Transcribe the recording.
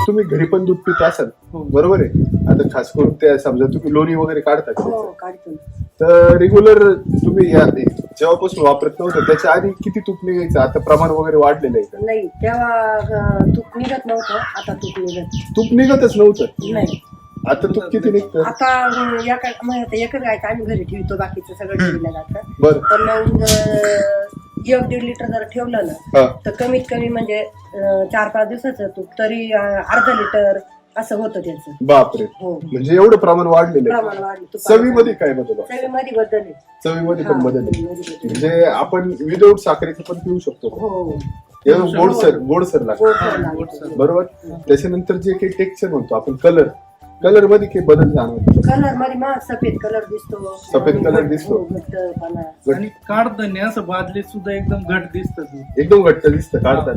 तुम्ही घरी पण दूध पित असाल हो. बरोबर आहे. आता खास करून त्या समजा तुम्ही लोणी वगैरे काढता का हो त्याचं? काढतो. तर रेग्युलर तुम्ही जेव्हापासून वापरत नव्हतं त्याच्या आधी किती तूप निघायचं? आता प्रमाण वगैरे वाढलेलं आहे का? नाही तेव्हा तूप निघत नव्हतं, आता तूप निघत तूप निघतच नव्हतं, नाही. आता तूप किती निघतं? आता एकच गायचं आम्ही घरी ठेवतो, बाकीचं सगळं ठेवलं जातं. बरं. पण मग 1-1.5 लिटर जर ठेवलं ना हा. तर कमीत कमी म्हणजे 4-5 दिवसाचं तूप तरी अर्धा लिटर असं होतं त्याचं. बापरे, हो म्हणजे एवढं प्रमाण वाढलेलं आहे. प्रमाण वाढलं तुपाचं. चवीमध्ये काय बदल? चवीमध्ये बदल आहे. चवीमध्ये पण बदल आहे. चवीमध्ये बदल. म्हणजे आपण विदाऊट साखरेचं पण पिऊ शकतो का? हो एकदम गोडसर लागतं गोडसर गोडसर. लागतं. बरोबर. त्याच्यानंतर जे काही टेक्स्चर म्हणतो आपण, कलर मध्ये काही बदल जाणवतो? कलर मध्ये मग सफेद कलर दिसतो. सफेद कलर दिसतो. हो, घट्टपणा. आणि काढताना असं बादली सुद्धा एकदम घट दिसत. एकदम घट्ट दिसतं काढताना.